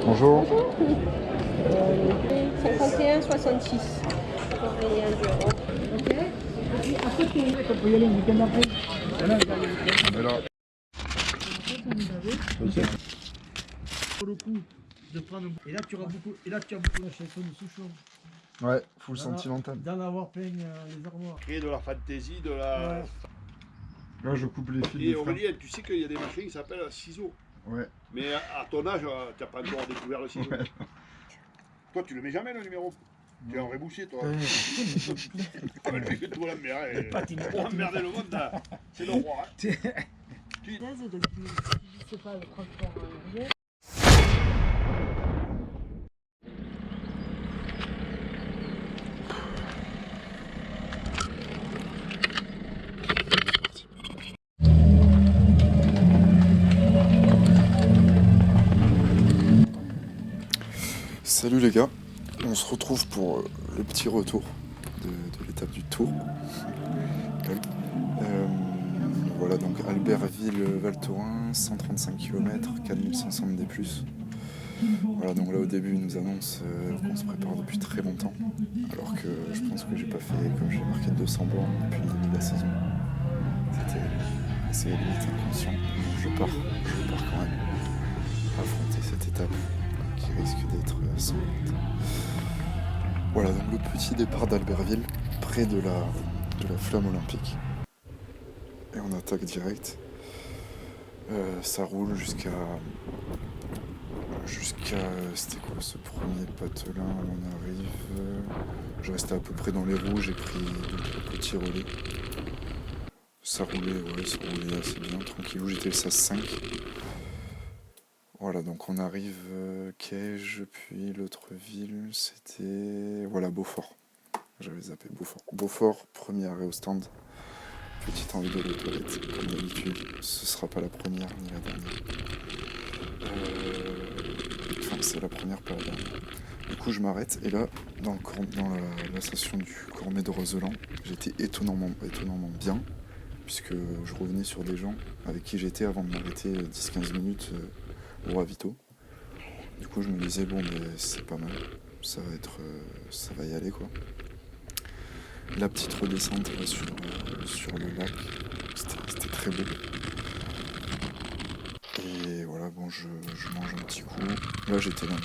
Bonjour. 51,66. Aurélien Durand. Pour le coup de prendre et là tu auras beaucoup de chansons de Souchon. Ouais, full sentimental. D'en avoir plein les armoires. Créer de la fantaisie, de la... Ouais. Là, je coupe les fils. Et Aurélien, tu sais qu'il y a des machines qui s'appellent ciseaux. Ouais. Mais à ton âge, tu n'as pas encore découvert le ciseau. Ouais. Toi, tu le mets jamais le numéro. Tu es un vrai boucher, toi. Ouais. Ah, mais tu fais tout la merde. patine. Pour emmerder le monde, là. C'est le roi. Hein. Depuis, je sais pas, le transport aérien. Salut les gars, on se retrouve pour le petit retour de l'étape du Tour. Voilà, donc Albertville-Val Thorens, 135 km, 4500 de D+. Voilà, donc là au début ils nous annoncent qu'on se prépare depuis très longtemps, alors que je pense que j'ai pas fait, comme j'ai marqué 200 bornes depuis le début de la saison. C'était assez limite inconscient. Je pars quand même affronter cette étape qui risque d'être sans limite. Voilà, donc le petit départ d'Albertville, près de la flamme olympique. Et on attaque direct. Ça roule jusqu'à c'était quoi ce premier patelin où on arrive. Je restais à peu près dans les rouges, j'ai pris deux petits relais. Ça roulait assez bien, tranquillou, j'étais le SAS 5. Voilà, donc on arrive Caige, puis l'autre ville, c'était... Voilà, Beaufort. J'avais zappé Beaufort. Beaufort, premier arrêt au stand. Petite envie d'aller aux toilettes, comme d'habitude. Ce sera pas la première ni la dernière. Enfin, c'est la première, pas la dernière. Du coup, je m'arrête, et là, dans la station du Cormet de Roseland, j'étais étonnamment bien, puisque je revenais sur des gens avec qui j'étais avant de m'arrêter 10-15 minutes au ravito. Du coup, je me disais, bon, mais c'est pas mal, ça va y aller, quoi. La petite redescente là, sur le lac, c'était très beau. Et voilà, bon, je mange un petit coup. Là, j'étais là,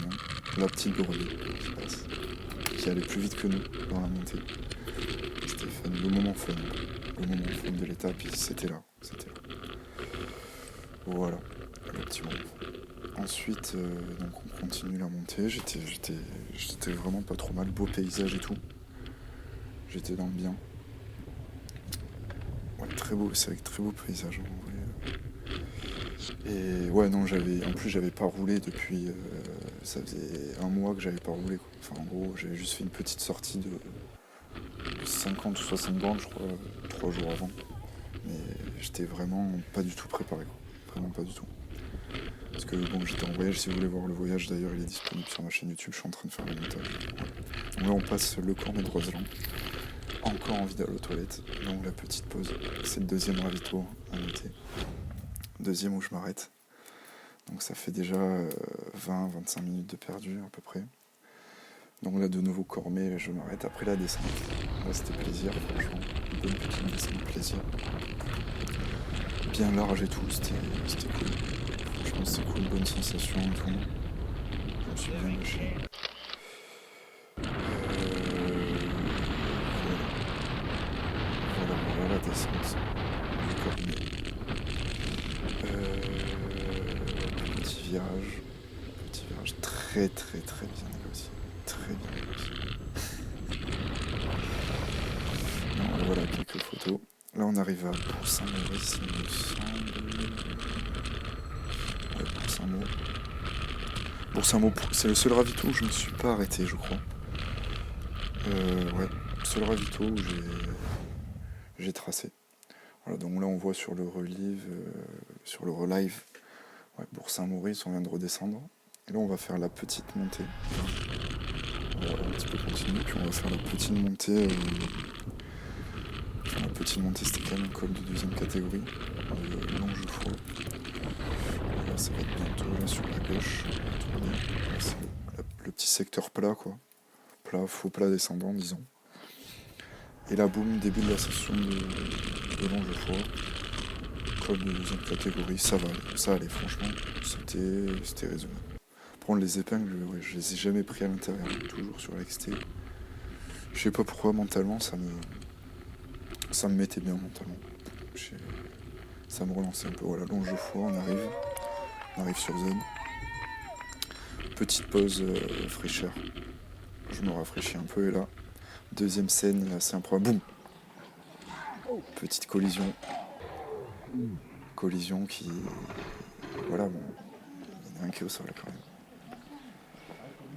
la petite Gorée qui passe, qui allait plus vite que nous dans la montée. C'était fun, le moment fun de l'étape, c'était là. Voilà, le petit moment. Ensuite, donc on continue la montée. J'étais vraiment pas trop mal, beau paysage et tout. J'étais dans le bien. Ouais, très beau, c'est avec très beau paysage en vrai. Et ouais, non, j'avais pas roulé depuis. Ça faisait un mois que j'avais pas roulé, quoi. Enfin, en gros, j'avais juste fait une petite sortie de 50 ou 60 bornes, je crois, 3 jours avant. Mais j'étais vraiment pas du tout préparé, quoi. Vraiment pas du tout. Parce que bon, j'étais en voyage, si vous voulez voir le voyage d'ailleurs, il est disponible sur ma chaîne YouTube, je suis en train de faire le montage. Ouais. Donc là, on passe le Cormet de Roseland. Encore envie d'aller aux toilettes, donc la petite pause, c'est le deuxième ravito à noter. Deuxième où je m'arrête. Donc ça fait déjà 20-25 minutes de perdu à peu près. Donc là de nouveau Cormet, je m'arrête après la descente. Là c'était plaisir, franchement. Une bonne petite descente, plaisir. Bien large et tout, c'était cool. Franchement c'était cool, bonne sensation et tout. Je me suis bien lâché. Voilà la descente du Cormet. Petit virage très bien négocié. Très bien négocié. Non, voilà quelques photos. Là on arrive à Bourg-Saint-Maurice, il me semble. Ouais, Bourg-Saint-Maurice. Bourg-Saint-Maurice, c'est le seul ravito où je me suis pas arrêté, je crois. Ouais, seul ravito où j'ai tracé. Voilà, donc là on voit sur le relive, ouais, Bourg-Saint-Maurice, on vient de redescendre. Et là on va faire la petite montée. On va un petit peu continuer, puis on va faire la petite montée petite montée, c'était quand même un col de deuxième catégorie, Longefoy. Là, ça va être bientôt là sur la gauche. Là, c'est le petit secteur plat, quoi. Plat, faux plat descendant, disons. Et là, boum, début de l'ascension de Longefoy. Col de deuxième catégorie, ça allait, franchement. C'était raisonnable. Prendre les épingles, ouais, je les ai jamais pris à l'intérieur, toujours sur l'exté. Je sais pas pourquoi, mentalement, ça me mettait bien mentalement. Ça me relançait un peu. Voilà, Longefoy, on arrive sur zone. Petite pause fraîcheur. Je me rafraîchis un peu et là, deuxième scène assez improbable. Boum. Petite collision. Collision qui... Voilà, bon, il y en a un qui est au sol quand même.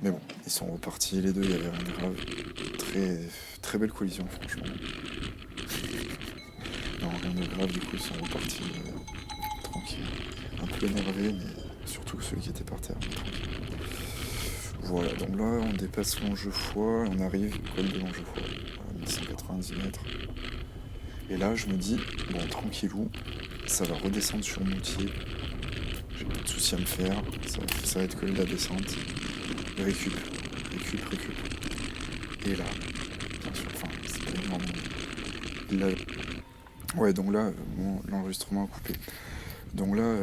Mais bon, ils sont repartis les deux, il y avait rien de grave. Très, très belle collision, franchement. Non, rien de grave, du coup, ils sont repartis tranquilles. Un peu énervés, mais surtout celui qui était par terre. Voilà, donc là, on dépasse Longefoy, on arrive au col de Longefoy, à 1190 mètres. Et là, je me dis, bon, tranquillou, ça va redescendre sur Moutier. J'ai pas de soucis à me faire, ça va être que de la descente. Récup. Et là, bien sûr, enfin, c'est pas énorme. Là, ouais, donc là, l'enregistrement a coupé. Donc là,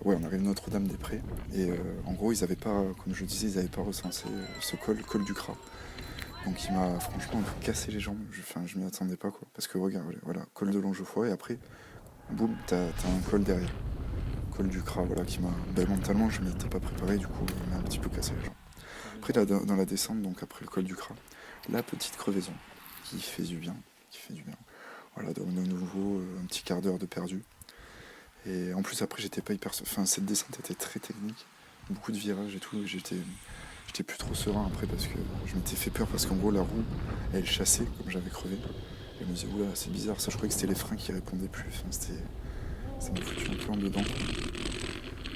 ouais, on arrive Notre-Dame-des-Prés. Et en gros, ils avaient pas, comme je le disais, ils n'avaient pas recensé ce col du Cras. Donc il m'a franchement un peu cassé les jambes. Je m'y attendais pas, quoi. Parce que regarde, voilà, col de Longefoy, et après, boum, t'as un col derrière. Col du Cras, voilà, qui m'a... Ben, mentalement, je m'y étais pas préparé, du coup, il m'a un petit peu cassé les jambes. Après, là, dans la descente, donc après le col du Cras, la petite crevaison, qui fait du bien. Voilà, donc de nouveau, un petit quart d'heure de perdu. Et en plus, après, j'étais pas hyper... Enfin, cette descente était très technique, beaucoup de virages et tout, et j'étais plus trop serein après, parce que je m'étais fait peur, parce qu'en gros, la roue, elle chassait, comme j'avais crevé. Et je me disais, oula, c'est bizarre, ça, je croyais que c'était les freins qui répondaient plus, enfin, ça m'a foutu un peu en dedans.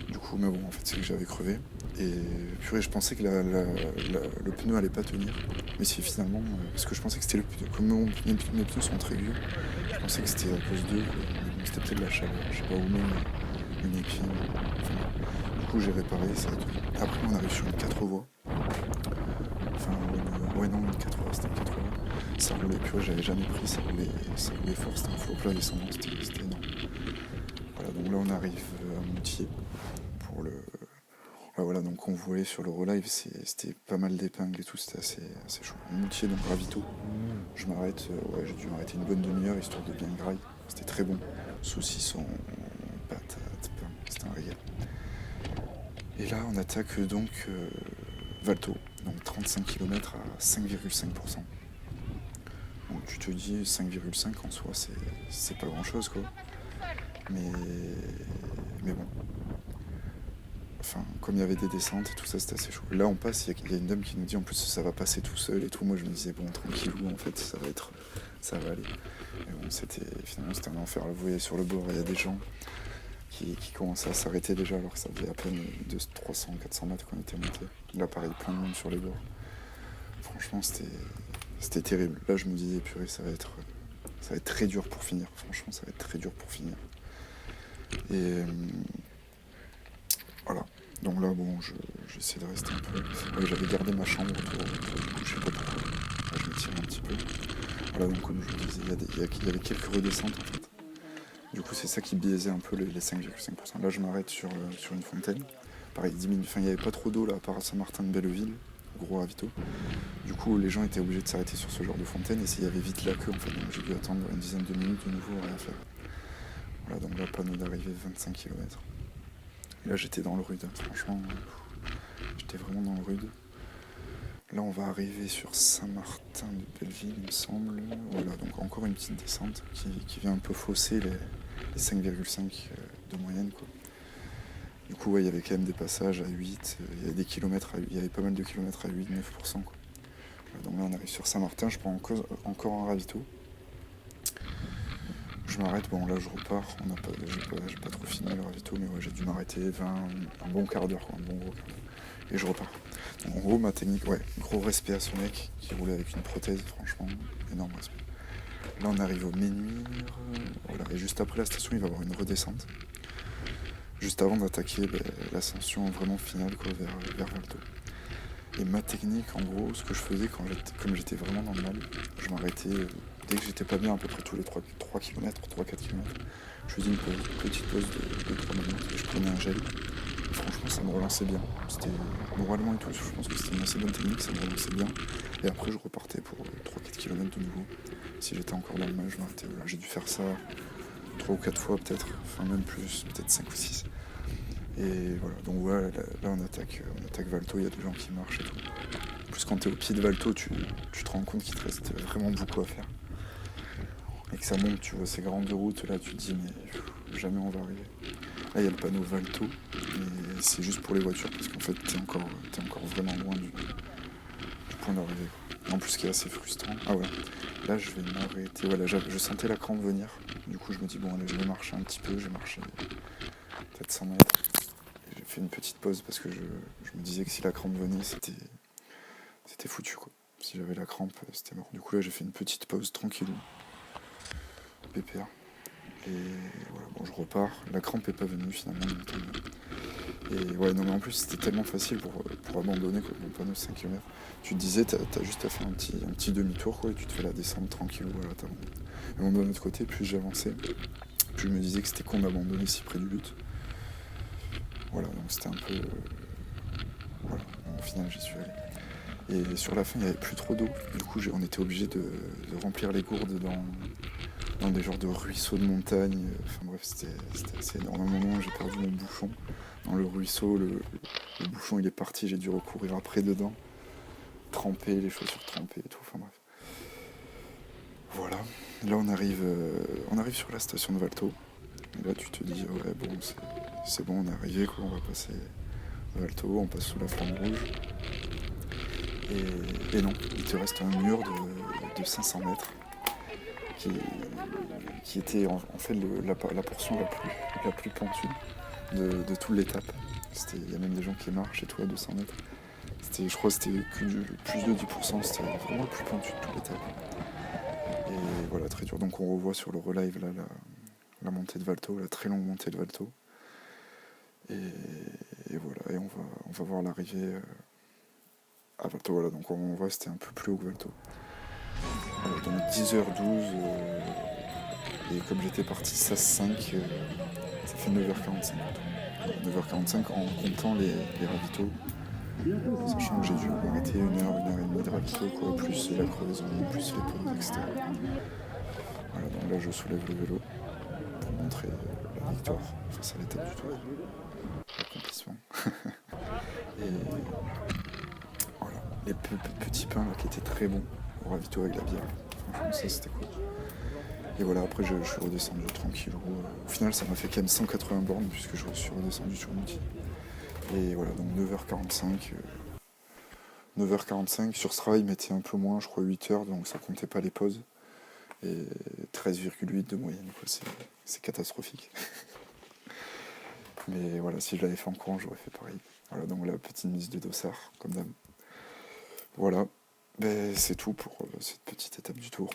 Du coup, mais bon, en fait, c'est que j'avais crevé. Et purée, je pensais que le pneu allait pas tenir. Mais c'est finalement... parce que je pensais que c'était le pneu. Comme mes pneus sont très vieux, je pensais que c'était à cause d'eux. Mais bon, c'était peut-être de la chaleur. Je sais pas, ou même une épine. Enfin, du coup, j'ai réparé, ça a tenu. Après, on arrive sur une 4 voies. Enfin, ouais, non, une 4 voies, c'était une 4 voies. Ça roulait, purée, j'avais jamais pris, ça roulait fort. C'était un faux plat descendant, c'était énorme. Voilà, donc là, on arrive à Moutier. Pour le... Voilà, donc on voyait sur le relive, c'était pas mal d'épingles et tout, c'était assez chaud. Moutier, donc ravito. Je m'arrête, ouais, j'ai dû m'arrêter une bonne demi-heure histoire de bien graille. C'était très bon. Saucisson, patates, pain, c'était un régal. Et là, on attaque donc Valto, donc 35 km à 5,5%. Donc tu te dis 5,5 en soi, c'est pas grand-chose, quoi. Mais bon. Enfin, comme il y avait des descentes et tout ça, c'était assez chaud. Là, on passe, il y a une dame qui nous dit en plus ça va passer tout seul et tout. Moi, je me disais, bon, tranquillou, en fait, ça va aller. Mais bon, finalement, c'était un enfer. Vous voyez, sur le bord, il y a des gens qui commençaient à s'arrêter déjà, alors que ça faisait à peine de 300-400 mètres qu'on était monté. Là, pareil, plein de monde sur les bords. Franchement, c'était terrible. Là, je me disais, purée, ça va être très dur pour finir. Franchement, ça va être très dur pour finir. Et... voilà. Donc là, bon, j'essaie de rester un peu... Ouais, j'avais gardé ma chambre autour du coup, je sais pas pourquoi. Là, je me tire un petit peu. Voilà, donc comme je vous disais, il y avait quelques redescentes, en fait. Du coup, c'est ça qui biaisait un peu les 5,5%. Là, je m'arrête sur une fontaine. Pareil, 10 minutes. Enfin, il n'y avait pas trop d'eau, là, à part à Saint-Martin-de-Belleville, gros ravito. Du coup, les gens étaient obligés de s'arrêter sur ce genre de fontaine, et s'il y avait vite la queue, en fait. Donc, j'ai dû attendre une dizaine de minutes de nouveau, rien faire. Voilà, donc là, panneau d'arrivée, 25 km. Et là, j'étais dans le rude, franchement, j'étais vraiment dans le rude. Là, on va arriver sur Saint-Martin-de-Belleville, il me semble. Voilà, donc encore une petite descente qui vient un peu fausser les 5,5 de moyenne, quoi. Du coup, ouais, il y avait quand même des passages à 8, il y avait des kilomètres, il y avait pas mal de kilomètres à 8-9%, quoi. Donc là, on arrive sur Saint-Martin, je prends encore un ravito. Je m'arrête, bon là je repars, j'ai pas trop fini le ravito, mais ouais, j'ai dû m'arrêter un bon quart d'heure, quoi, un bon gros quart d'heure. Et je repars. Donc, en gros, ma technique, ouais, gros respect à ce mec qui roulait avec une prothèse, franchement, énorme respect. Là on arrive au Menhir, voilà, et juste après la station il va y avoir une redescente. Juste avant d'attaquer l'ascension vraiment finale quoi, vers Valto. Et ma technique, en gros, ce que je faisais comme j'étais vraiment dans le mal, je m'arrêtais dès que j'étais pas bien, à peu près tous les 3 km, 3-4 km. Je faisais une petite pause de 3 minutes et je prenais un gel. Et franchement, ça me relançait bien. C'était moralement et tout, je pense que c'était une assez bonne technique, ça me relançait bien. Et après, je repartais pour 3-4 km de nouveau. Si j'étais encore dans le mal, je m'arrêtais. Voilà, j'ai dû faire ça 3 ou 4 fois peut-être, enfin même plus, peut-être 5 ou 6. Et voilà, donc voilà, là on attaque Valto, il y a des gens qui marchent et tout. En plus quand t'es au pied de Valto, tu te rends compte qu'il te reste vraiment beaucoup à faire. Et que ça monte, tu vois ces grandes routes, là tu te dis mais jamais on va arriver. Là il y a le panneau Valto, mais c'est juste pour les voitures, parce qu'en fait t'es encore vraiment loin du point d'arrivée. En plus ce qui est assez frustrant, ah ouais, là je vais m'arrêter, voilà, je sentais la crampe venir. Du coup je me dis bon allez je vais marcher un petit peu, j'ai marché peut-être 100 mètres. J'ai fait une petite pause parce que je me disais que si la crampe venait, c'était foutu quoi. Si j'avais la crampe, c'était mort. Du coup là j'ai fait une petite pause tranquille, pépère. Et voilà, bon je repars. La crampe est pas venue finalement. Et ouais non mais en plus c'était tellement facile pour abandonner quoi. Mon panneau 5 km. Tu te disais t'as juste à faire un petit demi-tour quoi et tu te fais la descente tranquille, voilà t'abandonnes. Et bon, d'un autre côté, plus j'avançais, plus je me disais que c'était con d'abandonner si près du but. Voilà, donc c'était un peu... voilà, au final j'y suis allé. Et sur la fin, il n'y avait plus trop d'eau. Du coup, on était obligé de remplir les gourdes dans des genres de ruisseaux de montagne. Enfin bref, c'était assez énorme. À un moment, j'ai perdu mon bouchon dans le ruisseau. Le bouchon, il est parti. J'ai dû recourir après dedans. Tremper, les chaussures trempées et tout. Enfin bref. Voilà. Là, on arrive sur la station de Valto. Et là, tu te dis, ouais, bon, c'est bon, on est arrivé, quoi. On va passer Valto, on passe sous la flamme rouge. Et non, il te reste un mur de 500 mètres qui était en fait la portion la plus pentue de toute l'étape. Il y a même des gens qui marchent et tout à 200 mètres. Je crois que c'était plus de 10%, c'était vraiment le plus pentu de toute l'étape. Et voilà, très dur. Donc on revoit sur le relive là, la montée de Valto, la très longue montée de Valto. Et voilà, et on va voir l'arrivée à Valto. Voilà, donc on voit c'était un peu plus haut que Valto. Donc 10h12, et comme j'étais parti 16h05, ça fait 9h45. 9h45 en comptant les ravitaux, sachant que j'ai dû m'arrêter 1 heure et demie de ravito, quoi, plus la crevaison, plus les pauses, etc. Voilà, donc là je soulève le vélo pour montrer la victoire face à l'étape du tour. L'accomplissement. Et voilà, les petits pains là, qui étaient très bons au ravito avec la bière. Franchement ça c'était cool. Et voilà, après je suis redescendu tranquille. Au final ça m'a fait quand même 180 bornes puisque je suis redescendu sur l'outil. Et voilà, donc 9h45 sur Strava il mettait un peu moins, je crois 8h, donc ça comptait pas les pauses. Et 13,8 de moyenne, quoi, c'est catastrophique. Mais voilà, si je l'avais fait en courant, j'aurais fait pareil. Voilà, donc la petite mise de dossard, comme d'hab. Voilà, c'est tout pour cette petite étape du tour.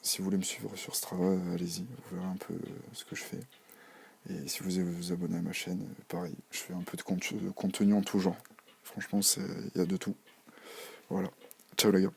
Si vous voulez me suivre sur Strava, allez-y, vous verrez un peu ce que je fais. Et si vous voulez vous abonner à ma chaîne, pareil, je fais un peu de contenu en tout genre. Franchement, il y a de tout. Voilà, ciao les gars.